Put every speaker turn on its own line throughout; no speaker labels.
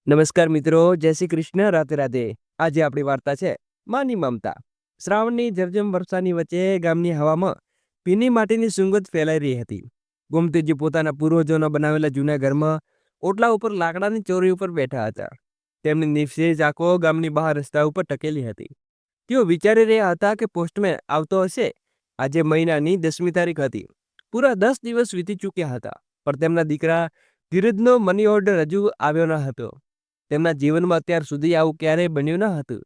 નમસ્કાર મિત્રો, જય શ્રી કૃષ્ણ, રાધે રાધે. આજે આપણી વાર્તા છે માની મમતા. શ્રાવણની ઝરઝમ વર્ષાની વચ્ચે ગામની હવામાં ભીની માટીની સુગંધ ફેલાઈ રહી હતી. ગોમતીજી પોતાના પૂર્વજોના બનાવેલા જૂના ઘરમાં ઓટલા ઉપર લાકડાની ચોરી ઉપર બેઠા હતા. તેમની નિઃશેષ આંખો ગામની બહાર રસ્તા ઉપર ટકેલી હતી. તેઓ વિચારી રહ્યા હતા કે પોસ્ટમેન આવતો હશે. આજે મહિનાની 10મી તારીખ હતી. પૂરા 10 દિવસ વીતી ચૂક્યા હતા, પણ તેમના દીકરા ધીરજનો મની ઓર્ડર હજુ આવ્યો ન હતો. તેમના જીવનમાં અત્યાર સુધી આવું ક્યારેય બન્યું ન હતું.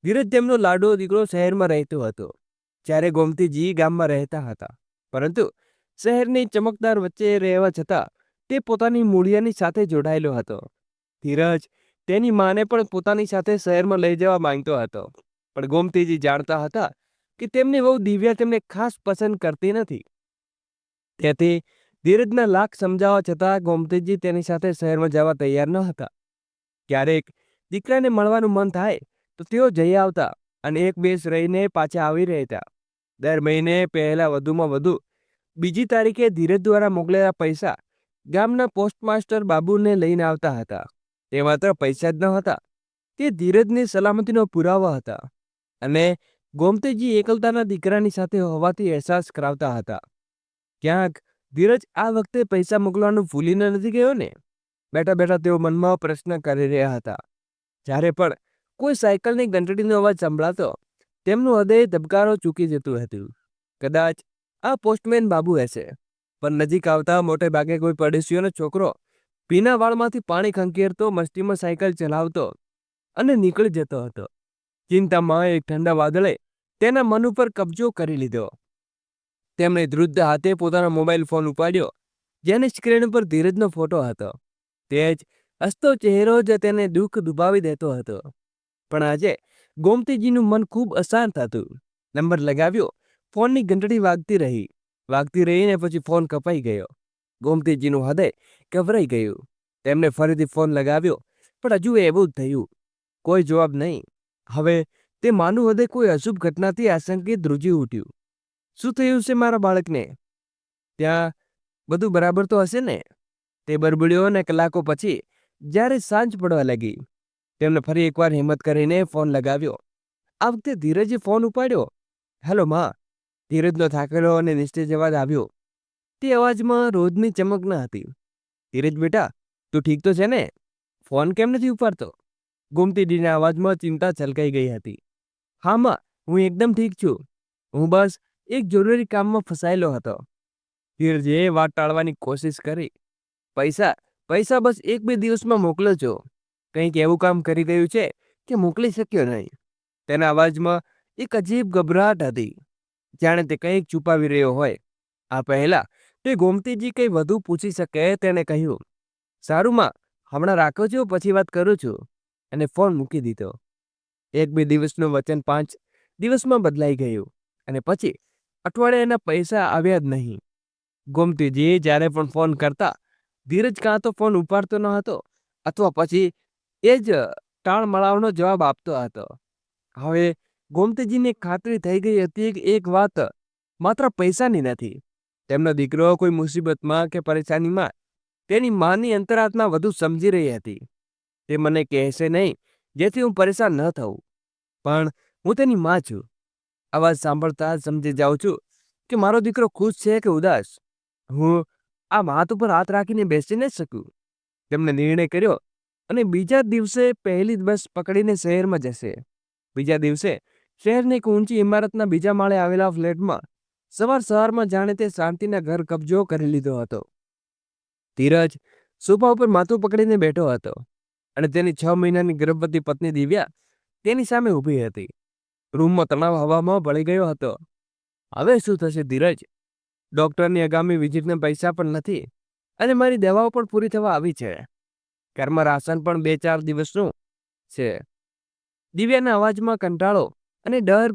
ધીરજ તેમનો લાડો દીકરો શહેરમાં રહેતો હતો, જ્યારે ગોમતીજી ગામમાં રહેતા હતા. પરંતુ શહેરની ચમકદાર વચ્ચે રહેવા છતાં તે પોતાની મૂળિયાની સાથે જોડાયેલો હતો. ધીરજ તેની માને પણ પોતાની સાથે શહેરમાં લઈ જવા માંગતો હતો, પણ ગોમતીજી જાણતા હતા કે તેમની વહુ દિવ્યા તેમને ખાસ પસંદ કરતી નથી. તેથી ધીરજના લાખ સમજાવવા છતાં ગોમતીજી તેની સાથે શહેરમાં જવા તૈયાર ન હતા. ક્યારેક દીકરાને મળવાનું મન થાય તો તેઓ જઈ આવતા અને એક બેસ રહીને પાછા આવી રહેતા. દર મહિને પહેલા વધુમાં વધુ બીજી તારીખે ધીરજ દ્વારા મોકલેલા પૈસા ગામના પોસ્ટમાસ્ટર બાબુને લઈને આવતા હતા. તે માત્ર પૈસા જ ન હતા, તે ધીરજની સલામતીનો પુરાવો હતા અને ગોમતીજી એકલતાના દીકરાની સાથે હોવાથી અહેસાસ કરાવતા હતા. ક્યાંક ધીરજ આ વખતે પૈસા મોકલવાનું ભૂલીને નથી ગયો ને? બેઠા બેઠા તેઓ મનમાં પ્રશ્ન કરી રહ્યા હતા. જ્યારે પણ કોઈ સાયકલની ઘંટડીનો અવાજ સંભળાતો, તેમનું હૃદય ધબકારો ચૂકી જતું હતું. કદાચ આ પોસ્ટમેન બાબુ હશે. પણ નજીક આવતા મોટે ભાગે કોઈ પડોશીઓનો છોકરો ભીના વાળમાંથી પાણી ખંખેરતો મસ્તીમાં સાયકલ ચલાવતો અને નીકળી જતો હતો. ચિંતામાં એક ઠંડા વાદળે તેના મન ઉપર કબજો કરી લીધો. તેમણે ધ્રુદ્ધ હાથે પોતાનો મોબાઈલ ફોન ઉપાડ્યો, જેની સ્ક્રીન ઉપર ધીરજનો ફોટો હતો. તે જ હસતો ચહેરો જ તેને દુઃખ દુભાવી દેતો હતો. પણ આજે ગોમતીજીનું મન ખૂબ અશાંત હતું. નંબર લગાવ્યો, ફોનની ઘંટડી વાગતી રહીને પછી ફોન કપાઈ ગયો. ગોમતીજીનું હૃદય ગભરાઈ ગયું. તેમણે ફરીથી ફોન લગાવ્યો, પણ હજુ એવું જ થયું. કોઈ જવાબ નહીં. હવે તે માનું હૃદય કોઈ અશુભ ઘટનાથી આશંકિત ધ્રુજી ઉઠ્યું. શું થયું છે મારા બાળકને? ત્યાં બધું બરાબર તો હશે ને? તે બરબડ્યો અને કલાકો પછી જ્યારે સાંજ પડવા લાગી, તેમણે ફરી એકવાર હિંમત કરીને ફોન લગાવ્યો. આ વખતે ધીરજે ફોન ઉપાડ્યો. હેલો માં. ધીરજનો થાકેલો અને નિસ્તેજ અવાજ આવ્યો. તે અવાજમાં રોજની ચમક ન હતી. ધીરજ બેટા, તું ઠીક તો છે ને? ફોન કેમ નથી ઉપાડતો? ગોમતીજીના અવાજમાં ચિંતા છલકાઈ ગઈ હતી. હા માં, હું એકદમ ઠીક છું. હું બસ એક જરૂરી કામમાં ફસાયેલો હતો. ધીરજે વાત ટાળવાની કોશિશ કરી. પૈસા બસ 1-2 દિવસમાં મોકલો છો. કંઈક એવું કામ કરી ગયું છે કે મોકલી શક્યો નહીં. તેના અવાજમાં એક અજીબ ગભરાટ હતી, જાણે તે કંઈક છુપાવી રહ્યો હોય. આ પહેલા તે ગોમતીજી કંઈ વધુ પૂછી શકે તેણે કહ્યું, સારું માં, હમણાં રાખો છો, પછી વાત કરું છું, અને ફોન મૂકી દીધો. 1-2 દિવસનું વચન 5 દિવસમાં બદલાઈ ગયું અને પછી અઠવાડિયાના પૈસા આવ્યા જ નહીં. ગોમતીજી જ્યારે પણ ફોન કરતા, ધીરજ કાં તો ફોન ઉપાડતો ન હતો અથવા પછી એ જ ટાળમળાવનો જવાબ આપતો હતો. હવે ગોમતીજીને ખાતરી થઈ ગઈ હતી કે એક વાત માત્ર પૈસાની નથી. તેમનો દીકરો કોઈ મુસીબતમાં કે પરેશાનીમાં તેની માની અંતરાત્મા વધુ સમજી રહી હતી. તે મને કહેશે નહીં જેથી હું પરેશાન ન થઉં, પણ હું તેની માં છું. અવાજ સાંભળતા જ સમજી જાઉં છું કે મારો દીકરો ખુશ છે કે ઉદાસ. હું આ હાથ ઉપર હાથ રાખીને બેસી ન શકું. તેમણે નિર્ણય કર્યો અને બીજા દિવસે પહેલી બસ પકડીને શહેરમાં જશે. બીજા દિવસે શહેરની એક ઊંચી ઇમારતના બીજા માળે આવેલા ફ્લેટમાં સવારમાં જાણે તે શાંતિના ઘર કબજો કરી લીધો હતો. ધીરજ સોફા ઉપર માથું પકડીને બેઠો હતો અને તેની 6 મહિનાની ગર્ભવતી પત્ની દિવ્યા તેની સામે ઊભી હતી. રૂમમાં તણાવ હવામાં ભળી ગયો હતો. હવે શું થશે ધીરજ? ડોક્ટરની આગામી વિઝિટને પૈસા પણ નથી અને મારી દવાઓ પણ પૂરી થવા આવી છે. ઘરમાં રાશન પણ 2-4 દિવસનું છે. દિવ્યાના અવાજમાં કંટાળો અને ડર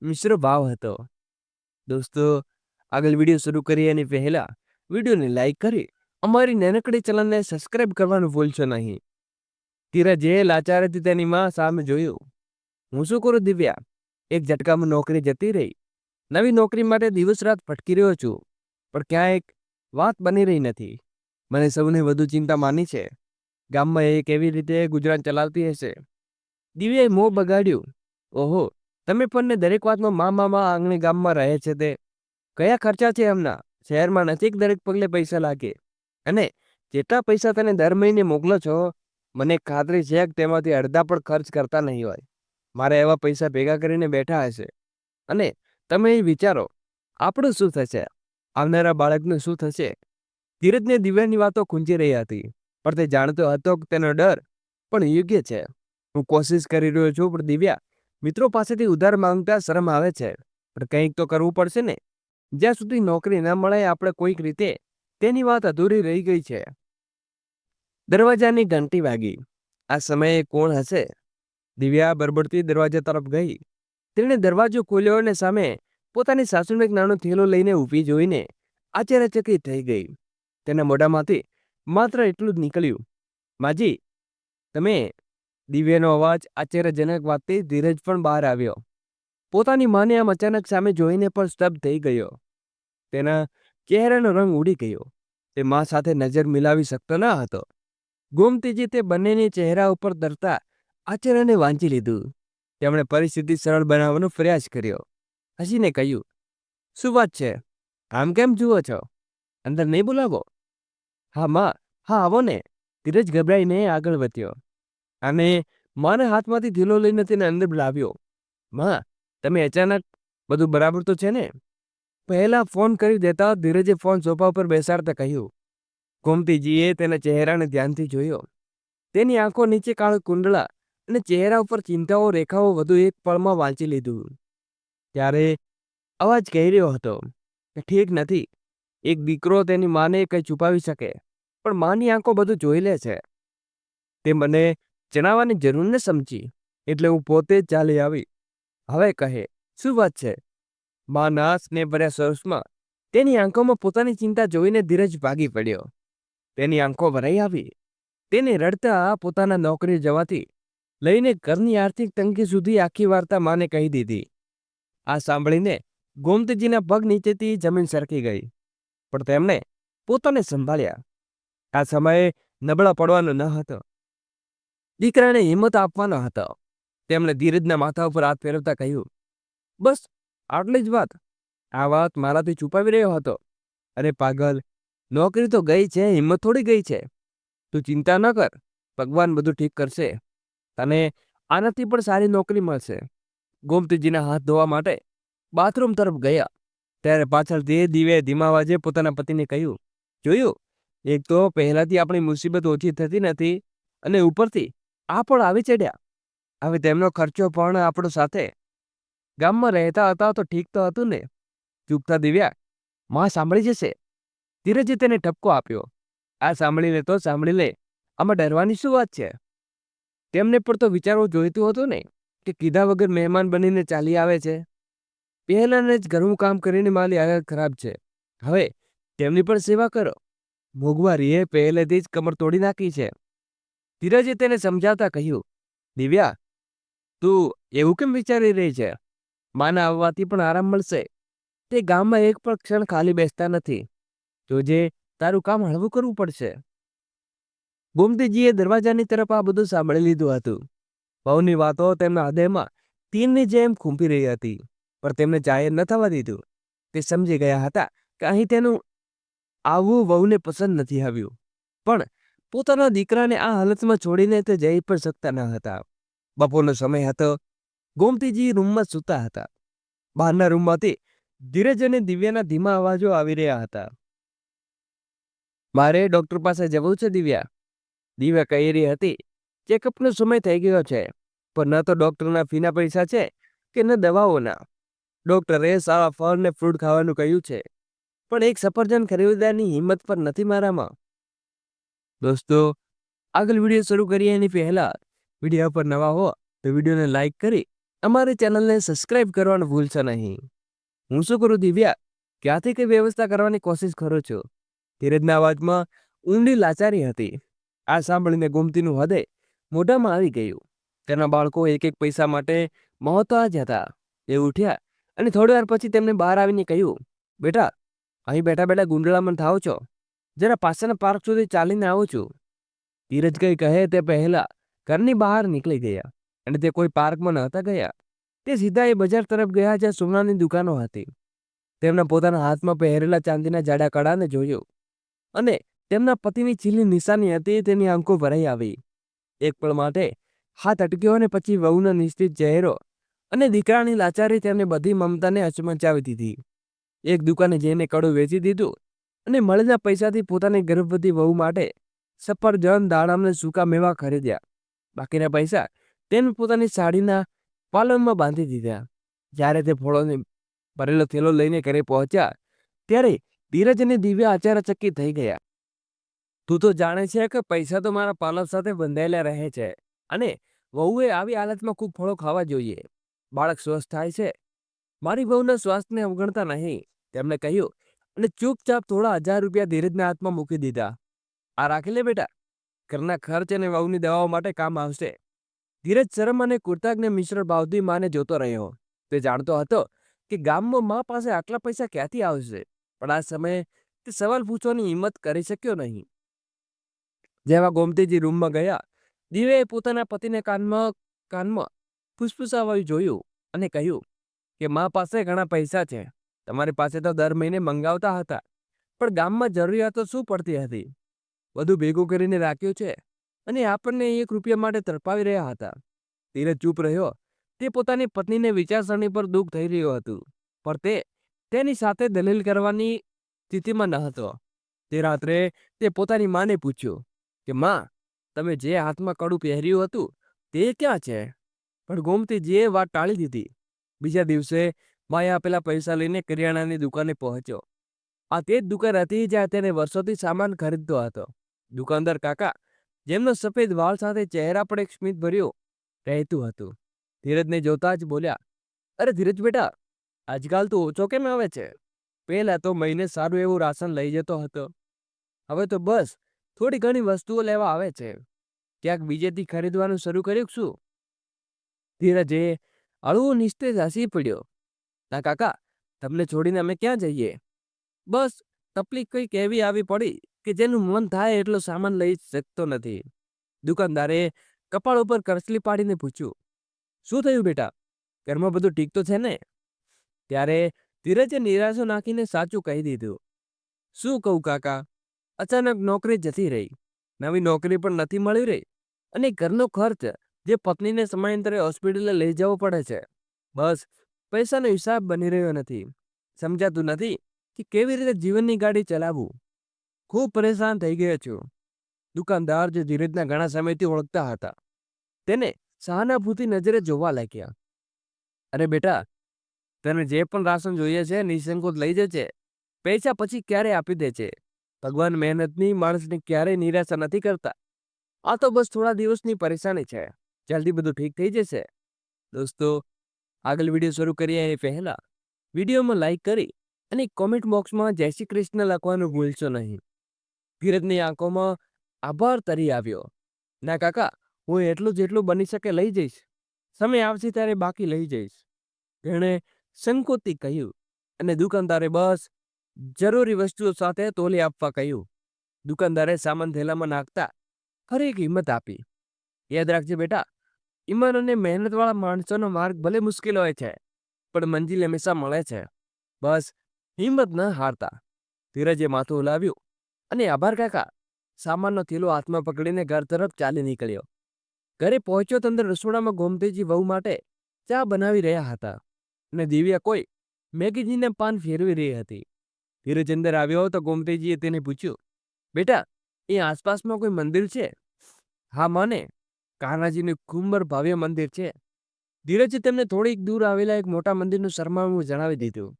મિશ્ર ભાવ હતો. દોસ્તો, આગળ વિડીયો શરૂ કરીએ એની પહેલા વિડીયોને લાઈક કરી અમારી નાનકડી ચેનલને સબસ્ક્રાઇબ કરવાનું ભૂલશો નહીં. ધીરજે લાચારેથી તેની માં સામે જોયું. હું શું કરું દિવ્યા? એક ઝટકામાં નોકરી જતી રહી. નવી નોકરી માટે દિવસ રાત ભટકી રહ્યો છું, પણ ક્યાંય વાત બની રહી નથી. મને સૌને વધુ ચિંતા માની છે ગામમાં એ કેવી રીતે ગુજરાન ચલાવતી હશે. દિવ્યાએ મોં બગાડ્યું. ઓહો, તમે પણ ને દરેક વાતમાં મા આંગણે ગામમાં રહે છે તે કયા ખર્ચા છે એમના? શહેરમાં નથી કે દરેક પગલે પૈસા લાગે. અને જેટલા પૈસા તને દર મહિને મોકલો છો, મને ખાતરી છે કે તેમાંથી અડધા પણ ખર્ચ કરતા નહીં હોય. મારે એવા પૈસા ભેગા કરીને બેઠા હશે. અને તમે એ વિચારો, આપણું શું થશે? આવનારા બાળકનું શું થશે? ધીરજને દિવ્યાની વાતો ખૂંચી રહી હતી, પણ તે જાણતો હતો કે તેનો ડર પણ યોગ્ય છે. હું કોશિશ કરી રહ્યો છું, પણ દિવ્યા, મિત્રો પાસેથી ઉધાર માંગતા શરમ આવે છે. પણ કંઈક તો કરવું પડશે ને. જ્યાં સુધી નોકરી ન મળે આપણે કોઈક રીતે તેની વાત અધૂરી રહી ગઈ છે. દરવાજાની ઘંટી વાગી. આ સમયે કોણ હશે? દિવ્યા બરબડતી દરવાજા તરફ ગઈ. તેણે દરવાજો ખોલ્યો અને સામે પોતાની સાસુનો એક નાનો થેલો લઈને ઊભી જોઈને આશ્ચર્યચકિત થઈ ગઈ. તેના મોઢામાંથી માત્ર એટલું જ નીકળ્યું, માજી, તમે? દિવ્યાનો અવાજ આશ્ચર્યજનક વાતથી ધીરજ પણ બહાર આવ્યો. પોતાની માને આમ અચાનક સામે જોઈને પણ સ્તબ્ધ થઈ ગયો. તેના ચહેરાનો રંગ ઉડી ગયો. તે મા સાથે નજર મિલાવી શકતો ન હતો. ગોમતીજી તે બંનેની ચહેરા ઉપર તરતા આશ્ચર્યને વાંચી લીધું. તેમણે પરિસ્થિતિ સરળ બનાવવાનો પ્રયાસ કર્યો. હસીને કહ્યું, શું વાત છે? આમ કેમ જુઓ છો? અંદર નહીં બોલાવો? હા માં, હા આવો ને. ધીરજ ગભરાઈને આગળ વધ્યો અને માના હાથમાંથી થેલો લઈને તેને અંદર લાવ્યો. માં, તમે અચાનક, બધું બરાબર તો છે ને? પહેલા ફોન કરી દેતા ધીરજે ફોન સોફા ઉપર બેસાડતા કહ્યું. ગોમતીજીએ તેના ચહેરાને ધ્યાનથી જોયો. તેની આંખો નીચે કાળા કુંડળા અને ચહેરા ઉપર ચિંતાઓ રેખાઓ વધુ એક પળમાં વાંચી લીધું. ત્યારે અવાજ કહી રહ્યો હતો કે ઠીક નથી. એક દીકરો તેની માને કંઈ છુપાવી શકે, પણ માની આંખો બધું જોઈ લે છે. તે મને જણાવવાની જરૂર ન સમજી, એટલે હું પોતે જ ચાલી આવી. હવે કહે, શું વાત છે? માના સ્નેહભર્યા સ્વરમાં તેની આંખોમાં પોતાની ચિંતા જોઈને ધીરજ ભાગી પડ્યો. તેની આંખો ભરાઈ આવી. તેને રડતા પોતાના નોકરી જવાથી લઈને ઘરની આર્થિક તંગી સુધી આખી વાર્તા માને કહી દીધી. આ સાંભળીને ગોમતીજીના પગ નીચેથી જમીન સરકી ગઈ, પણ તેમણે પોતાને સંભાળ્યા. આ સમયે નબળા પડવાનો ન હતો, દીકરાને હિંમત આપવાનો હતો. તેમણે ધીરજના માથા ઉપર હાથ ફેરવતા કહ્યું, બસ આટલી જ વાત? આ વાત મારાથી છુપાવી રહ્યો હતો? અરે પાગલ, નોકરી તો ગઈ છે, હિંમત થોડી ગઈ છે. તું ચિંતા ન કર, ભગવાન બધું ઠીક કરશે. તને આનાથી પણ સારી નોકરી મળશે. ગોમતીજીના હાથ ધોવા માટે બાથરૂમ તરફ ગયા ત્યારે પાછળથી દિવ્યાએ ધીમા અવાજે પોતાના પતિને કહ્યું, જોયું? એક તો પહેલાથી આપણી મુસીબત ઓછી થતી નથી અને ઉપરથી આ પણ આવી ચડ્યા. હવે તેમનો ખર્ચો પણ આપણો સાથે. ગામમાં રહેતા હતા તો ઠીક તો હતું ને? ચૂપ થા દિવ્યા, માં સાંભળી જશે. ધીરજે તેને ઠપકો આપ્યો. આ સાંભળી લે તો સાંભળી લે, આમાં ડરવાની શું વાત છે? તેમને પણ તો વિચારવું જોઈતું હતું ને કે કીધા વગર મહેમાન બનીને ચાલી આવે છે. પહેલાને જ ઘરનું કામ કરીને મારી હાલત ખરાબ છે. હવે તેમની પણ સેવા કરો. મોંઘવારીએ પહેલેથી જ કમર તોડી નાખી છે. ધીરજે તેને સમજાવતા કહ્યું, દિવ્યા, તું એવું કેમ વિચારી રહી છે? માના આવવાથી પણ આરામ મળશે. તે ગામમાં એક પણ ક્ષણ ખાલી બેસતા નથી. જોજે, તારું કામ હળવું કરવું પડશે. ગોમતીજીએ દરવાજાની તરફ આ બધું સાંભળી લીધું હતું. વહુની વાતો તેમના હૃદયમાં તીરની જેમ ખૂંપી રહી હતી, પણ તેમને જાહેર ન થવા દીધું. તે સમજી ગયા હતા કે અહીં તેનું આવવું વહુને પસંદ નથી આવ્યું, પણ પોતાના દીકરાને આ હાલતમાં છોડીને તે જઈ પણ શકતા ન હતા. બપોરનો સમય હતો. ગોમતીજી રૂમમાં સૂતા હતા. બહારના રૂમમાંથી ધીરજ અને દિવ્યાના ધીમા અવાજો આવી રહ્યા હતા. મારે ડોક્ટર પાસે જવું છે દિવ્યા. દિવ્યા કહી રહી હતી, ચેકઅપનો સમય થઈ ગયો છે, પણ ન તો ડોક્ટરના ફીના પૈસા છે કે ન દવાઓના. ડોક્ટરે સારા ફળ ને ફ્રૂટ ખાવાનું કહ્યું છે, પણ એક સફરજન ખરીદવાની હિંમત પણ નથી મારામાં. દોસ્તો, આગળ વિડીયો શરૂ કરીએ એની પહેલા વિડીયો પર નવા હો તો વિડીયોને લાઈક કરી અમારી ચેનલને સબસ્ક્રાઈબ કરવાનું ભૂલશો નહીં. હું શું કરું દિવ્યા? ક્યાંથી કઈ વ્યવસ્થા કરવાની કોશિશ કરું છું. ધીરજના અવાજમાં ઊંડી લાચારી હતી. આ સાંભળીને ગોમતીનું હૃદય મોઢામાં આવી ગયું. તેના બાળકો એક એક પૈસા માટે મોહતાજ હતા. એ ઉઠ્યા અને થોડી વાર પછી તેમને બહાર આવીને કહ્યું, બેટા, અહીં બેઠા બેઠા ગુંડળામણ થાવ છો. જરા પાછળના પાર્ક સુધી ચાલીને આવું છું. ધીરજ કંઈ કહે તે પહેલા ઘરની બહાર નીકળી ગયા અને તે કોઈ પાર્કમાં નહોતા ગયા. તે સીધા એ બજાર તરફ ગયા જ્યાં સોનાની દુકાનો હતી. તેમના પોતાના હાથમાં પહેરેલા ચાંદીના જાડા કડાને જોયું અને તેમના પતિની ચીલની નિશાની હતી. તેની આંખો ભરાઈ આવી. એક પળ માટે હાથ અટક્યો અને પછી વહુનો નિશ્ચિત ચહેરો અને દીકરાની લાચારી તેમને બધી મમતાને હચમચાવી દીધી. એક દુકાને જઈને કડું વેચી દીધું અને મળેલા પૈસાથી પોતાની ગર્ભવતી વહુ માટે સફરજન, દાડમ અને સૂકા મેવા ખરીદ્યા. બાકીના પૈસા તેને પોતાની સાડીના પાલનમાં બાંધી દીધા. જ્યારે તે ફળોને ભરેલો થેલો લઈને ઘરે પહોંચ્યા ત્યારે ધીરજ અને દિવ્યા આશ્ચર્યચકિત થઈ ગયા. તું તો જાણે છે કે પૈસા તો મારા પાલવ સાથે બંધાયેલા રહે છે અને વહુએ આવી હાલતમાં ખૂબ ફળો ખાવા જોઈએ. બાળક સ્વસ્થ થાય છે. મારી વહુના સ્વાસ્થ્યને અવગણતા નહીં, તેમણે કહ્યું અને ચૂપચાપ થોડા 1000 રૂપિયા ધીરજના હાથમાં મૂકી દીધા. આ રાખી લે બેટા, ઘરના ખર્ચ અને વહુની દવાઓ માટે કામ આવશે. ધીરજ શરમ અને કૃતજ્ઞ મિશ્ર ભાવથી માને જોતો રહ્યો. તે જાણતો હતો કે ગામમાં મા પાસે આટલા પૈસા ક્યાંથી આવશે, પણ આ સમયે તે સવાલ પૂછવાની હિંમત કરી શક્યો નહીં. જેવા ગોમતીજી રૂમમાં ગયા, દિવ્યાએ પોતાના પતિને કાનમાં ફૂસફૂસાવ્યું જોયું અને કહ્યું કે મા પાસે ઘણા પૈસા છે. તમારી પાસે તો દર મહિને મંગાવતા હતા, પણ ગામમાં જરૂરિયાતો શું પડતી હતી. બધું ભેગું કરીને રાખ્યું છે અને આપણને 1 રૂપિયા માટે તડપાવી રહ્યા હતા. ધીરજ ચૂપ રહ્યો. તે પોતાની પત્નીને વિચારસરણી પર દુઃખ થઈ રહ્યું હતું, પણ તેની સાથે દલીલ કરવાની સ્થિતિમાં ન હતો. તે રાત્રે તે પોતાની માને પૂછ્યું કે માં, તમે જે હાથમાં કડું પહેર્યું હતું તે ક્યાં છે? પણ ગોમતીજીએ વાત ટાળી દીધી. બીજા દિવસે માએ આપેલા પૈસા લઈને કરિયાણાની દુકાને પહોંચ્યો. આ તે જ દુકાન હતી જ્યાં તેને વર્ષોથી સામાન ખરીદતો હતો. દુકાનદાર કાકા, જેમનો સફેદ વાળ સાથે ચહેરા પર એક સ્મિત ભર્યું રહેતું હતું, ધીરજને જોતા જ બોલ્યા, અરે ધીરજ બેટા, આજકાલ તું ઓછો કેમ આવે છે? પહેલા તો મહિને સારું એવું રાશન લઈ જતો હતો, હવે તો બસ થોડી ઘણી વસ્તુઓ લેવા આવે છે. ક્યાંક બીજેથી ખરીદવાનું શરૂ કર્યું શું? ધીરજે હળવું નિસ્તેજ હસી પડ્યો. ના કાકા, તમને છોડીને અમે ક્યાં જઈએ? બસ તકલીફ કંઈક એવી આવી પડી કે જેનું મન થાય એટલો સામાન લઈ શકતો નથી. દુકાનદારે કપાળ ઉપર કરચલી પાડીને પૂછ્યું, શું થયું બેટા, ઘરમાં બધું ઠીક તો છે ને? ત્યારે ધીરજે નિરાશો નાખીને સાચું કહી દીધું. શું કહું કાકા, અચાનક નોકરી જતી રહી, નવી નોકરી પણ નથી મળી રહી અને ઘરનો ખર્ચ જે પત્નીને સમયાંતરે હોસ્પિટલે લઈ જવો પડે છે. બસ પૈસાનો હિસાબ બની રહ્યો નથી. સમજાતું નથી કે કેવી રીતે જીવનની ગાડી ચલાવવું. ખૂબ પરેશાન થઈ ગયો છું. દુકાનદાર, જે ધીરજના ઘણા સમયથી ઓળખતા હતા, તેને સહાનુભૂતિ નજરે જોવા લાગ્યા. અરે બેટા, તને જે પણ રાશન જોઈએ છે નિસંકોચ લઈ જજે. પૈસા પછી ક્યારે આપી દે છે. ભગવાન મહેનતની માણસને ક્યારેય નિરાશા નથી કરતા. આ તો બસ થોડા દિવસની પરેશાની છે, જલ્દી બધું ઠીક થઈ જશે. દોસ્તો, આગળ વિડીયો શરૂ કરીએ એ પહેલા વિડીયોમાં લાઈક કરી અને કોમેન્ટ બોક્સમાં જય શ્રી કૃષ્ણ લખવાનું ભૂલશો નહીં. ધીરજની આંખોમાં આભાર તરી આવ્યો. ના કાકા, હું એટલું જેટલું બની શકે લઈ જઈશ. સમય આવશે ત્યારે બાકી લઈ જઈશ, તેણે સંકોચથી કહ્યું અને દુકાનદારે બસ જરૂરી વસ્તુઓ સાથે તોલી આપવા કહ્યું. દુકાનદારે સામાન થેલામાં નાખતા ફરી એક હિંમત આપી. યાદ રાખજે બેટા, ઈમાન અને મહેનતવાળા માણસોનો માર્ગ ભલે મુશ્કેલ હોય છે, પણ મંજિલ હંમેશા મળે છે. બસ હિંમત ન હારતા. ધીરજે માથું હલાવ્યું અને આભાર કાકા, સામાનનો થેલો હાથમાં પકડીને ઘર તરફ ચાલી નીકળ્યો. ઘરે પહોંચ્યો તો અંદર રસોડામાં ગોમતીજી વહુ માટે ચા બનાવી રહ્યા હતા અને દિવ્યા કોઈ મેગેઝીનના પાન ફેરવી રહી હતી. ધીરજ અંદર આવ્યો તો ગોમતીજીએ તેને પૂછ્યું, બેટા, એ આસપાસમાં કોઈ મંદિર છે? હા મને, કાનાજીનું ખૂબ ભવ્ય મંદિર છે. ધીરજે તેમને થોડીક દૂર આવેલા એક મોટા મંદિરનું સરનામું જણાવી દીધું.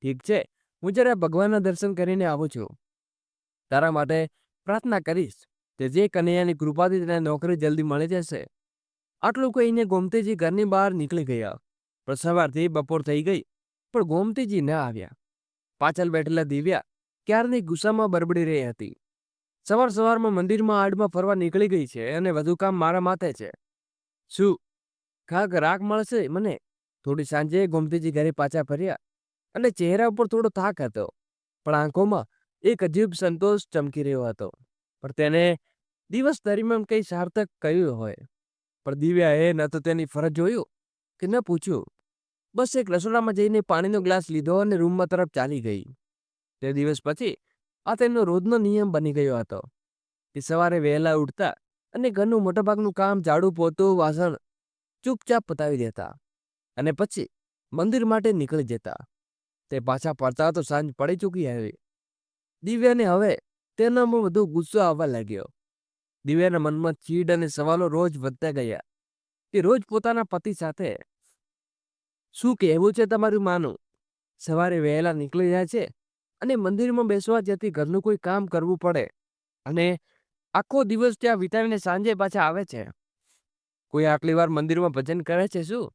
ઠીક છે, હું જરા ભગવાનના દર્શન કરીને આવું છું. તારા માટે પ્રાર્થના કરીશ કે જે કનૈયાની કૃપાથી તેને નોકરી જલ્દી મળી જશે. આટલું કહીને ગોમતીજી ઘરની બહાર નીકળી ગયા. પણ સવારથી બપોર થઈ ગઈ, પણ ગોમતીજી ન આવ્યા. પાછળ બેઠેલા દિવ્યા ક્યારની ગુસ્સામાં બરબડી રહી હતી. સવારમાં મંદિરમાં આડમાં ફરવા નીકળી ગઈ છે અને વધુ કામ મારા માથે છે. શું રાગ મળશે મને? થોડી સાંજે ગોમતીજી ઘરે પાછા ફર્યા અને ચહેરા ઉપર થોડો થાક હતો, પણ આંખોમાં એક અજીબ સંતોષ ચમકી રહ્યો હતો. પણ તેને દિવસ દરમિયાન કંઈ સાર્થક કર્યું હોય, પણ દિવ્યાએ ન તો તેની ફરજ જોયું કે ન પૂછ્યું. બસ એક રસોડામાં જઈને પાણીનો ગ્લાસ લીધો અને રૂમમાં તરફ ચાલી ગઈ. તે દિવસ પછી આ તેનો રોજનો નિયમ બની ગયો હતો કે સવારે વહેલા ઉઠતા અને ઘરનું મોટાભાગનું કામ ઝાડુ પોતું વાસણ ચૂપચાપ પતાવી દેતા અને પછી મંદિર માટે નીકળી જતા. તે પાછા પડતા તો સાંજ પડી ચૂકી હતી. દિવ્યાને હવે તેનામાં વધુ ગુસ્સો આવવા લાગ્યો. દિવ્યાના મનમાં ચીડ અને સવાલો રોજ વધતા ગયા. તે રોજ પોતાના પતિ સાથે, શું કહેવું છે તમારું માનું? સવારે વહેલા નીકળી જાય છે અને મંદિરમાં બેસવા જતી ઘરનું કોઈ કામ કરવું પડે અને આખો દિવસ ત્યાં વિતાવીને સાંજે પાછા આવે છે. કોઈ આટલી વાર મંદિરમાં ભજન કરે છે શું?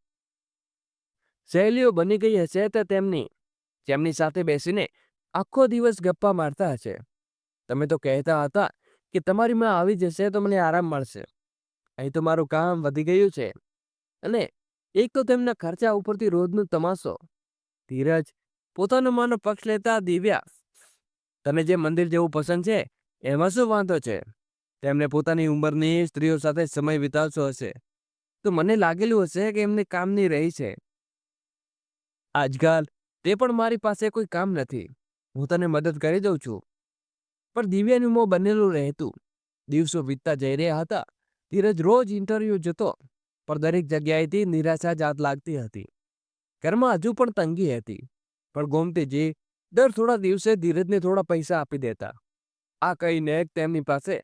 સહેલીઓ બની ગઈ હશે તો જેમની સાથે બેસીને આખો દિવસ ગપ્પા મારતા હશે. તમે તો કહેતા હતા કે તમારી માં આવી જશે તો મને આરામ મળશે. અહીં તો મારું કામ વધી ગયું છે અને એક તો તેમના ખર્ચા ઉપરથી રોજનું તમાશો. ધીરજ પોતાનો માનો પક્ષ લેતા દિવ્યા, તને જે મંદિર જેવું પસંદ છે એમાં શું વાંધો છે? તેમને પોતાની ઉંમરની સ્ત્રીઓ સાથે સમય વિતાવશો હશે તો મને લાગેલું હશે કે એમને કામની રહી છે. આજકાલ તે પણ મારી પાસે કોઈ કામ નથી. હું તને મદદ કરી દઉં છું. પણ દિવ્યાનું મોં બનેલું રહેતું. દિવસો વીતતા જઈ રહ્યા હતા. ધીરજ રોજ ઇન્ટરવ્યૂ જતો, પણ દરેક જગ્યાએથી નિરાશા જ લાગતી હતી. ઘરમાં હજુ પણ તંગી હતી, પણ ગોમતીજી દર થોડા દિવસે ધીરજને થોડા પૈસા આપી દેતા. આ કહીને તેમની પાસે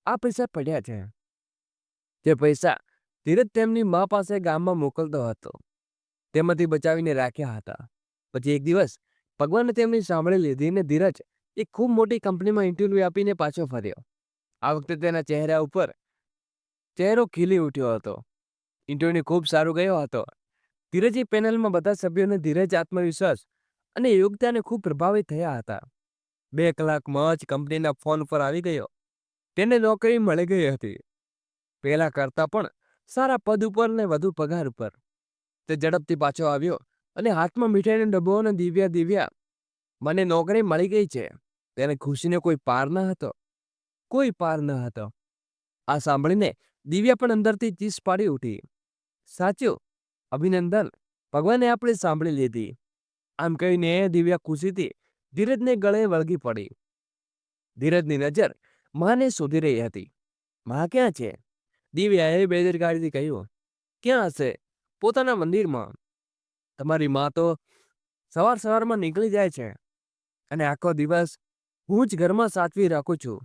આ પૈસા પડ્યા છે. તે પૈસા ધીરજ તેમની મા પાસે ગામમાં મોકલતો હતો. તેમાંથી બચાવીને રાખ્યા હતા. પછી એક દિવસ ભગવાને તેમની સાંભળી લીધી ને ધીરજ એક ખૂબ મોટી કંપનીમાં ઇન્ટરવ્યૂ આપીને પાછો ફર્યો. આ વખતે તેના ચહેરા ઉપર ચહેરો ખીલી ઉઠ્યો હતો. ઇન્ટરવ્યૂ ખૂબ સારું ગયો હતો. ધીરજની પેનલમાં બધા સભ્યોને ધીરજ આત્મવિશ્વાસ અને યોગ્યતાને ખૂબ પ્રભાવિત થયા હતા. 2 કલાકમાં જ કંપનીના ફોન પર આવી ગયો. તેને નોકરી મળી ગઈ હતી. પહેલા કરતાં પણ સારા પદ ઉપર ને વધુ પગાર ઉપર. તે ઝડપથી પાછો આવ્યો અને હાથમાં મીઠાઈનો ડબ્બો અને દિવ્યા, મને નોકરી મળી ગઈ છે. તેને ખુશીને કોઈ પાર ન હતો. કોઈ પાર ન હતો. આ સાંભળીને દિવ્યા પણ અંદરથી ચીસ પાડી ઉઠી. સાચું, અભિનંદન, ભગવાને આપણે સાંભળી લીધી. આમ કહીને દિવ્યા ખુશીથી ધીરજને ગળે વળગી પડી. ધીરજની નજર માને શોધી રહી હતી. માં ક્યાં છે? દિવ્યાએ બેદરકારીથી કહ્યું. ક્યાં હશે? પોતાના મંદિરમાં. તમારી માં તો સવારમાં નીકળી જાય છે અને આખો દિવસ હું જ ઘરમાં સાચવી રાખું છું.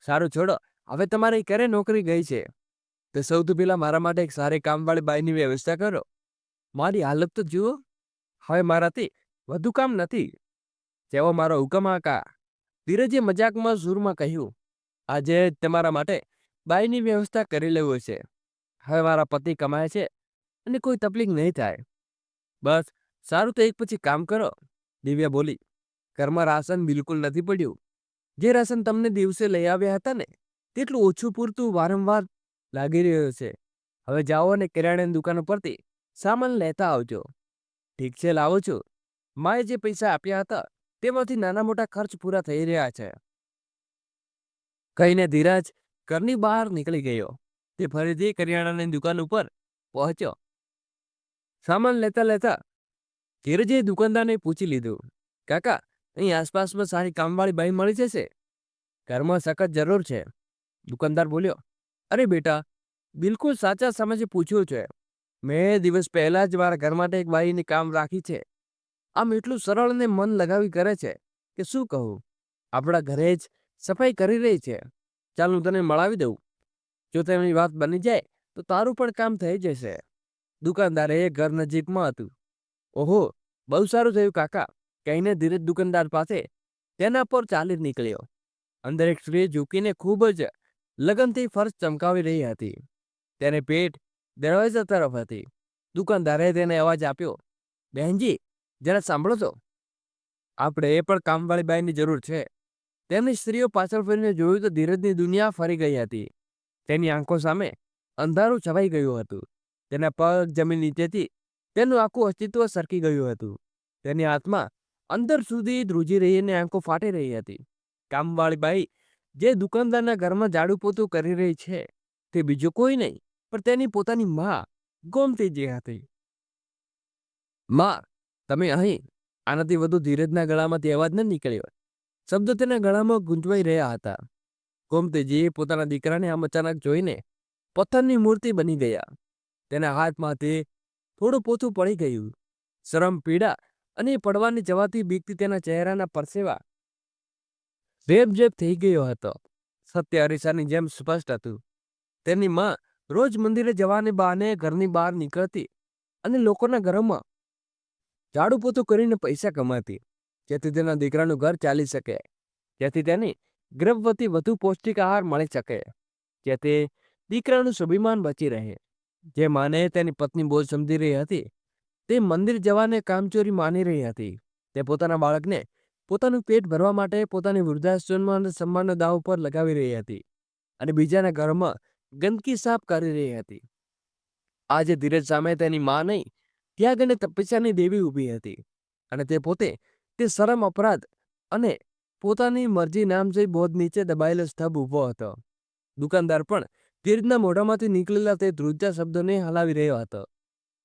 સારું છોડો, હવે તમારી ક્યારે નોકરી ગઈ છે તો સૌથી પહેલા મારા માટે એક સારી કામવાળી બાઈની વ્યવસ્થા કરો. મારી હાલત તો જુઓ. હવે મારાથી વધુ કામ નથી. જેવો મારો હુકમ આકા. ધીરજે મજાકમાં સૂરમાં કહ્યું. આજે જ તમારા માટે બાઈની વ્યવસ્થા કરી લેવું છે. હવે મારા પતિ કમાય છે અને કોઈ તકલીફ નહીં થાય. બસ સારું, તો એક પછી કામ કરો. દિવ્યા બોલી. ઘરમાં રાશન બિલકુલ નથી પડ્યું. જે રાશન તમને દિવસે લઈ આવ્યા હતા ને તેટલું ઓછું પૂરતું વારંવાર લાગી રહ્યું છે. હવે જાઓ અને કિરાણાની દુકાન પરથી સામાન લેતા આવજો. ઠીક છે, લાવું છું. માએ જે પૈસા આપ્યા હતા તેમાંથી નાના મોટા ખર્ચ પૂરા થઈ રહ્યા છે. કહીને ધીરજ ઘરની બહાર નીકળી ગયો. તે ફરીથી કરિયાણાની દુકાન ઉપર પહોંચ્યો. સામાન લેતા લેતા ધીરજે દુકાનદારને પૂછી લીધું, કાકા, અહીં આસપાસમાં સારી કામવાળી બાઈ મળી જશે? ઘરમાં સખત જરૂર છે. દુકાનદાર બોલ્યો. અરે બેટા, બિલકુલ સાચા સમયે પૂછ્યું છે. મેં દિવસ પહેલા જ મારા ઘર માટે એક બાઈની કામ રાખી છે. આમ એટલું સરળ અને મન લગાવી કરે છે કે શું કહું. આપણા ઘરે જ સફાઈ કરી રહી છે. ચાલ હું તને મળાવી દઉં. જો તેમની વાત બની જાય તો તારું પણ કામ થઈ જશે. દુકાનદારે ઘર નજીકમાં હતું. ઓહો, બહુ સારું થયું કાકા, કહીને ધીરજ દુકાનદાર પાસે તેના પર ચાલી નીકળ્યો. અંદર એક સ્ત્રી ઝૂકીને ખૂબ જ લગનથી ફર્શ ચમકાવી રહી હતી. તેને પેટ દરવાજા તરફ હતી. દુકાનદારે તેને અવાજ આપ્યો. બહેનજી, જરા સાંભળો તો. આપણે એ પણ કામવાળી બાઈની જરૂર છે. તેમની સ્ત્રીઓ પાછળ ફરીને જોયું તો ધીરજની દુનિયા ફરી ગઈ હતી. તેની આંખો સામે અંધારું છવાઈ ગયું હતું. તેના પગ જમીન નીચેથી તેનું આખું અસ્તિત્વ સરકી ગયું હતું. તેની આત્મા અંદર સુધી ધ્રુજી રહીને આંખો ફાટી રહી હતી. કામવાળી બાઈ જે દુકાનદારના ઘરમાં ઝાડુ પોતું કરી રહી છે તે બીજો કોઈ નહીં પણ તેની પોતાની માં ગોમતીજી હતી. માં, તમે અહીં? આનાથી વધુ ધીરજના ગળામાંથી અવાજ ન નીકળ્યો. શબ્દો તેના ગળામાં ગૂંચવાઈ રહ્યા હતા. ગોમતીજી પોતાના દીકરાને આમ અચાનક જોઈને પથ્થરની મૂર્તિ બની ગયા. તેના હાથમાંથી થોડું પોતું પડી ગયું. શરમ, પીડા અને પડવાની જવાથી બીકથી તેના ચહેરાના પરસેવા રેબઝેબ થઈ ગયો હતો. સત્ય અરીસાની જેમ સ્પષ્ટ હતું. તેની માં રોજ મંદિરે જવાને બહાને ઘરની બહાર નીકળતી અને લોકોના ઘરોમાં ઝાડુ પોતું કરીને પૈસા કમાતી, જેથી તેના દીકરાનું ઘર ચાલી શકે, જેથી તેની ગર્ભવતી વધુ પૌષ્ટિક આહાર મળી શકે, જેથી દીકરાનું સ્વાભિમાન બચી રહે. જે માને તેની પત્ની બોજ સમજી રહી હતી તે મંદિર જવાને કામચોરી માની રહી હતી. તે પોતાના બાળકને પોતાનું પેટ ભરવા માટે પોતાની વૃદ્ધાશ્રમમાં અને સન્માનના દાવ પર લગાવી રહી હતી અને બીજાના ઘરમાં ગંદકી સાફ કરી રહી હતી. આજે ધીરજ સામે તેની માં નહીં, ત્યાગ અને તપસ્યાની દેવી ઊભી હતી અને તે પોતે તે શરમ, અપરાધ અને પોતાની મરજી નામજય બોધ નીચે દબાયેલો સ્તંભ ઊભો હતો. દુકાનદાર પણ ધીરજના મોઢામાંથી નીકળેલા તે ધ્રુજતા શબ્દોને હલાવી રહ્યો હતો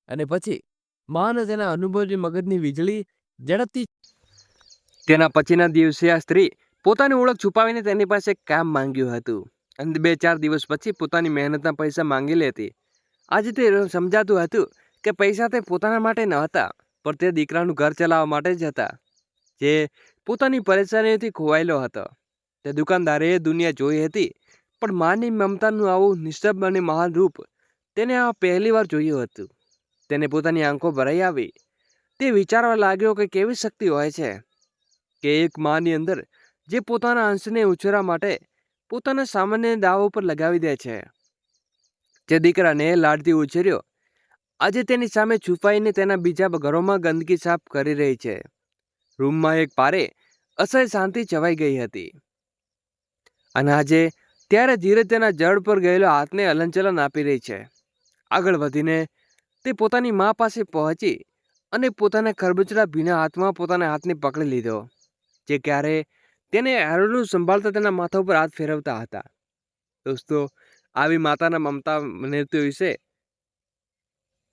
અને પછી માં અને તેના અનુભવની મગજની વીજળી ઝડપથી. તેના પછીના દિવસે આ સ્ત્રી પોતાની ઓળખ છુપાવીને તેની પાસે કામ માંગ્યું હતું અને 2-4 દિવસ પછી પોતાની મહેનતના પૈસા માંગી લેતી. આજે તે સમજાતું હતું કે પૈસા તે પોતાના માટે ન હતા પણ તે દીકરાનું ઘર ચલાવવા માટે જ હતા, જે પોતાની પરેશાનીઓથી ખોવાયેલો હતો. તે દુકાનદારે દુનિયા જોઈ હતી પણ માની મમતાનું આવું નિસ્તબ્ધ અને મહાન રૂપ તેને આ પહેલી વાર જોયું હતું. તેને પોતાની આંખો ભરાઈ આવી. તે વિચારવા લાગ્યો કે કેવી શક્તિ હોય છે કે એક માની અંદર જે પોતાના અંશને ઉછેરવા માટે પોતાના સામાન્ય દાવો પર લગાવી દે છે. જે દીકરાને લાડથી ઉછેર્યો આજે તેની સામે છુપાઈને તેના બીજા ઘરોમાં ગંદકી સાફ કરી રહી છે. રૂમમાં એક પારે અસહ્ય શાંતિ છવાઈ ગઈ હતી અને આજે ત્યારે ધીરે તેના જડ પર ગયેલો હાથને હલનચલન આપી રહી છે. આગળ વધીને તે પોતાની મા પાસે પહોંચી અને પોતાના ખરબચડા ભીના હાથમાં પોતાના હાથને પકડી લીધો, જે ક્યારે તેને હારનું સંભાળતા તેના માથા ઉપર હાથ ફેરવતા હતા. દોસ્તો, આવી માતાના મમતા નૃત્ય વિશે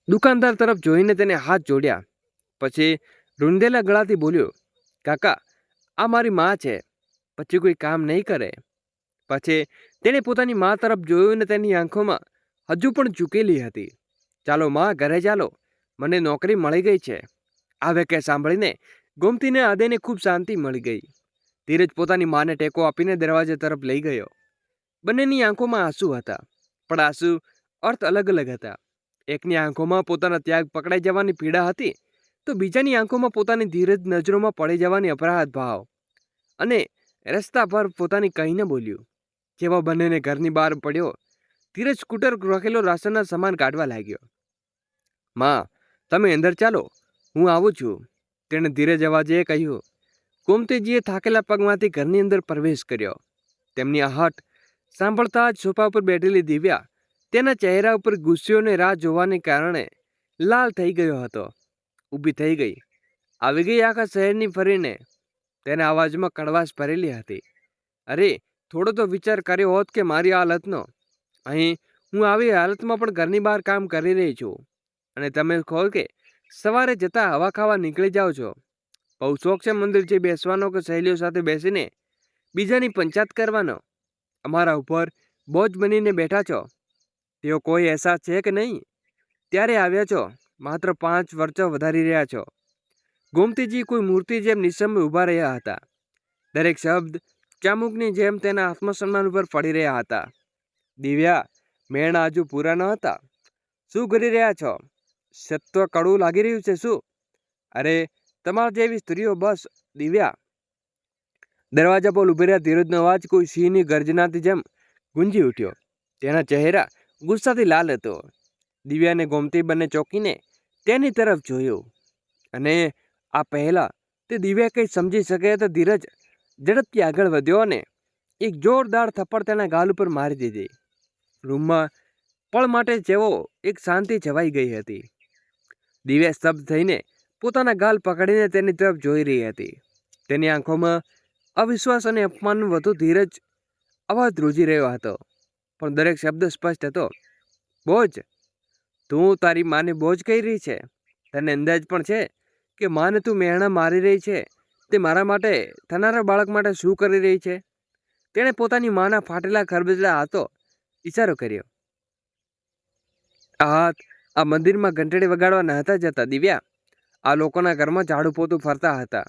દુકાનદાર તરફ જોઈને તેને હાથ જોડ્યા. પછી રૂંધેલા ગળાથી બોલ્યો, કાકા, આ મારી મા છે, પછી કોઈ કામ નહીં કરે. પછી તેણે પોતાની મા તરફ જોયું અને તેની આંખોમાં હજુ પણ ચૂકેલી હતી. ચાલો મા, ઘરે ચાલો, મને નોકરી મળી ગઈ છે. આ વાક્ય સાંભળીને ગોમતીને હૃદયને ખૂબ શાંતિ મળી ગઈ. ધીરજ પોતાની માને ટેકો આપીને દરવાજા તરફ લઈ ગયો. બંનેની આંખોમાં આંસુ હતા પણ આંસુ અર્થ અલગ અલગ હતા. એકની આંખોમાં પોતાના ત્યાગ પકડાઈ જવાની પીડા હતી તો બીજાની આંખોમાં પોતાની ધીરજ નજરોમાં પડી જવાની અપરાધ ભાવ. અને રસ્તા પર પોતાની કહીને બોલ્યું. જેવા બંનેને ઘરની બહાર પડ્યો, ધીરજ સ્કૂટર રાખેલો રાશનના સામાન કાઢવા લાગ્યો. માં, તમે અંદર ચાલો, હું આવું છું, તેણે ધીરજ અવાજે કહ્યું. ગોમતીજીએ થાકેલા પગમાંથી ઘરની અંદર પ્રવેશ કર્યો. તેમની આહટ સાંભળતા જ સોફા પર બેઠેલી દિવ્યા તેના ચહેરા ઉપર ગુસ્સો અને રાહ જોવાને કારણે લાલ થઈ ગયો હતો. ઊભી થઈ ગઈ, આવી ગઈ આખા શહેરની ફરીને. તેના અવાજમાં કડવાશ ભરેલી હતી. અરે, થોડો તો વિચાર કર્યો હોત કે મારી હાલતનો. અહીં હું આવી હાલતમાં પણ ઘરની બહાર કામ કરી રહી છું અને તમે કહો કે સવારે જતા હવા ખાવા નીકળી જાઓ છો. બહુ શોખ છે મંદિર છે બેસવાનો કે સહેલીઓ સાથે બેસીને બીજાની પંચાયત કરવાનો. અમારા ઉપર બોજ બનીને બેઠા છો. તેઓ કોઈ અહેસાસ છે કે નહીં? ત્યારે આવ્યા છો, માત્ર 5 વર્ષો વધારી રહ્યા છો. ગોમતીજી કોઈ મૂર્તિ જેમ નિસમય ઊભા રહ્યા હતા. દરેક શબ્દ ચામુકની જેમ તેના આત્મસન્માન ઉપર પડી રહ્યા હતા. દિવ્યા, મેણા હજુ પૂરા ન હતા. શું કરી રહ્યા છો? સત્વ કડવું લાગી રહ્યું છે શું? અરે, તમારા જેવી સ્ત્રીઓ બસ. દિવ્યા. દરવાજા પર ઉભી રહ્યા ધીરજનો અવાજ કોઈ સિંહની ગર્જનાથી જેમ ગુંજી ઉઠ્યો. તેના ચહેરા ગુસ્સાથી લાલ હતો. દિવ્યાને ગોમતી બંને ચોંકીને તેની તરફ જોયું અને આ પહેલા તે દિવ્યા કંઈ સમજી શકે તો ધીરજ ઝડપથી આગળ વધ્યો અને એક જોરદાર થપ્પડ તેના ગાલ ઉપર મારી દીધી. રૂમમાં પળ માટે જેવો એક શાંતિ છવાઈ ગઈ હતી. દિવ્યા સ્તબ્ધ થઈને પોતાના ગાલ પકડીને તેની તરફ જોઈ રહી હતી. તેની આંખોમાં અવિશ્વાસ અને અપમાનનું વધુ ધીરજ અવાજ ધ્રુજી રહ્યો હતો, પણ દરેક શબ્દ સ્પષ્ટ હતો. બોજ, તું તારી માને બોજ કહી રહી છે? તને અંદાજ પણ છે કે માને તું મેણા મારી રહી છે તે મારા માટે થનારા બાળક માટે શું કરી રહી છે? તેણે પોતાની માના ફાટેલા ખરબચડા હાથો ઈશારો કર્યો. આ હાથ આ મંદિરમાં ઘંટડી વગાડવા નહોતા જતા દિવ્યા. આ લોકોના ઘરમાં ઝાડુ પોતું ફરતા હતા,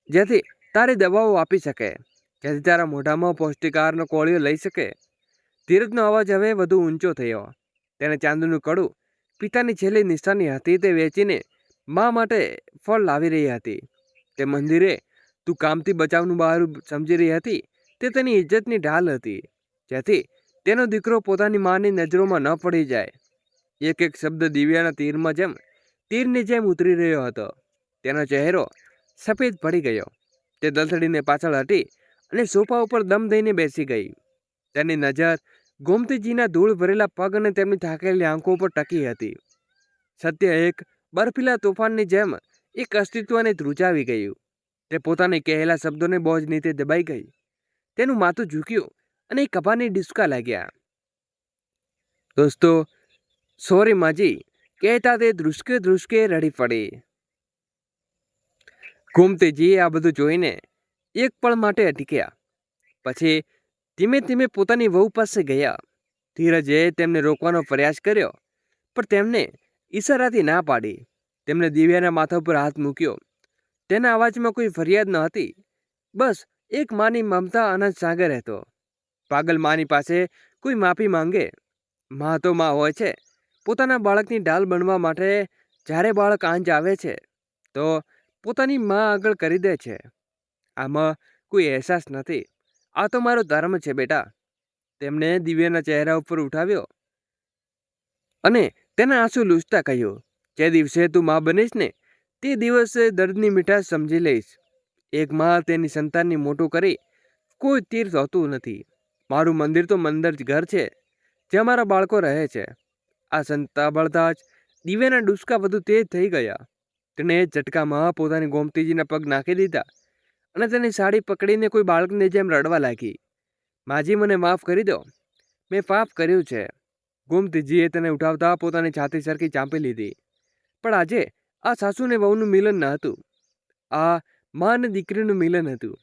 જેથી તારી દવાઓ આપી શકે, જેથી તારા મોઢામાં પૌષ્ટિક આહારનો કોળિયો લઈ શકે. ધીરજનો અવાજ હવે વધુ ઊંચો થયો. તેને ચાંદીનું કડું પિતાની છેલ્લી નિશાની હતી તે વેચીને મા માટે ફળ લાવી રહી હતી. તે મંદિરે તું કામથી બચાવનું બહારું સમજી રહી હતી તે તેની ઇજ્જતની ઢાલ હતી, જેથી તેનો દીકરો પોતાની માની નજરોમાં ન પડી જાય. એક એક શબ્દ દિવ્યાના તીરની જેમ ઉતરી રહ્યો હતો. તેનો ચહેરો સફેદ પડી ગયો. તે દલથડીને પાછળ હટી અને સોફા ઉપર દમ દઈને બેસી ગઈ. તેની નજર ગોમતીજીના ધૂળ ભરેલા પગ અને તેમની થાકેલી આંખો પર ટકી હતી. સત્ય એક બર્ફીલા તોફાનની જેમ એક અસ્તિત્વને ધ્રુજાવી ગયું. તે પોતાની કહેલા શબ્દોને બોજ નીચે દબાઈ ગઈ. તેનું માથું ઝૂક્યું અને કપાની ડિસ્કા લાગ્યા. દોસ્તો, સોરી માજી કહેતા તે ધ્રુસકે રડી પડી. ગોમતીજી આ બધું જોઈને એક પળ માટે અટક્યા. પછી ધીમે ધીમે પોતાની વહુ પાસે ગયા. ધીરજે તેમને રોકવાનો પ્રયાસ કર્યો, પણ તેમને ઈશારાથી ના પાડી. તેમણે દિવ્યાના માથા પર હાથ મૂક્યો. તેના અવાજમાં કોઈ ફરિયાદ ન હતી, બસ એક માની મમતા અનંત સાગર હતો. પાગલ માની પાસે કોઈ માફી માંગે? મા તો મા હોય છે. પોતાના બાળકની ઢાલ બનવા માટે જ્યારે બાળક આંચ આવે છે તો પોતાની મા આગળ કરી દે છે. આમાં કોઈ અહેસાસ નથી. આ તો મારો ધર્મ છે બેટા. તેમણે દિવ્યાના ચહેરા ઉપર ઉઠાવ્યો અને તેના આંસુ લૂછતા કહ્યું, જે દિવસે તું મા બનીશ ને તે દિવસે દર્દની મીઠાશ સમજી લઈશ. એક મા તેની સંતાનની મોટું કરી કોઈ તીર્થ હોતું નથી. મારું મંદિર તો મંદિર ઘર છે જ્યાં મારા બાળકો રહે છે. આ સંતાબળતા જ દિવ્યાના ડુસકા વધુ તેજ થઈ ગયા. તેણે ઝટકામાં પોતાની ગોમતીજીના પગ નાખી દીધા અને તેની સાડી પકડીને કોઈ બાળકને જેમ રડવા લાગી. માજી, મને માફ કરી દો, મેં પાપ કર્યું છે. ગોમતીજીએ તેને ઉઠાવતા પોતાની છાતી સરખી ચાંપી લીધી. પણ આજે આ સાસુને વહુનું મિલન ન હતું, આ મા અને દીકરીનું મિલન હતું.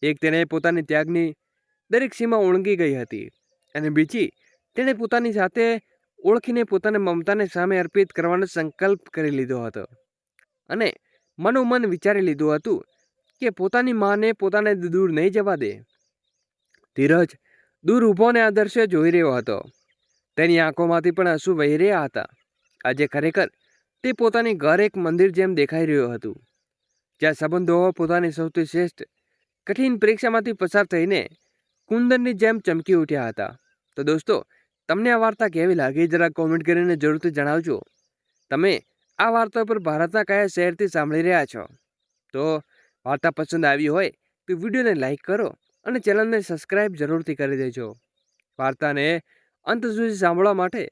એક તેણે પોતાની ત્યાગની દરેક સીમા ઓળંગી ગઈ હતી અને બીજી તેણે પોતાની સાથે ઓળખીને પોતાની મમતાને સામે અર્પિત કરવાનો સંકલ્પ કરી લીધો હતો અને મનોમન વિચારી લીધું હતું કે પોતાની માને પોતાને દૂર નહીં જવા દે. ધીરજ દૂર ઊભો ને આ દ્રશ્ય જોઈ રહ્યો હતો. તેની આંખોમાંથી પણ આંસુ વહી રહ્યા હતા. આજે ખરેખર તે પોતાની ઘર એક મંદિર જેમ દેખાઈ રહ્યું હતું, જ્યાં સંબંધો પોતાની સૌથી શ્રેષ્ઠ કઠિન પરીક્ષામાંથી પસાર થઈને કુંદનની જેમ ચમકી ઉઠ્યા હતા. તો દોસ્તો, તમને આ વાર્તા કેવી લાગી જરા કોમેન્ટ કરીને જરૂરથી જણાવજો. તમે આ વાર્તા પર ભારતના કયા શહેરથી સાંભળી રહ્યા છો? તો વાર્તા પસંદ આવી હોય તો વિડીયોને લાઈક કરો અને ચેનલને સબસ્ક્રાઈબ જરૂરથી કરી દેજો. વાર્તાને અંત સુધી સાંભળવા માટે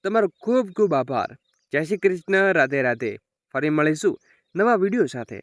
તમારો ખૂબ ખૂબ આભાર. જય શ્રી કૃષ્ણ. રાધે રાધે. ફરી મળીશું નવા વિડીયો સાથે.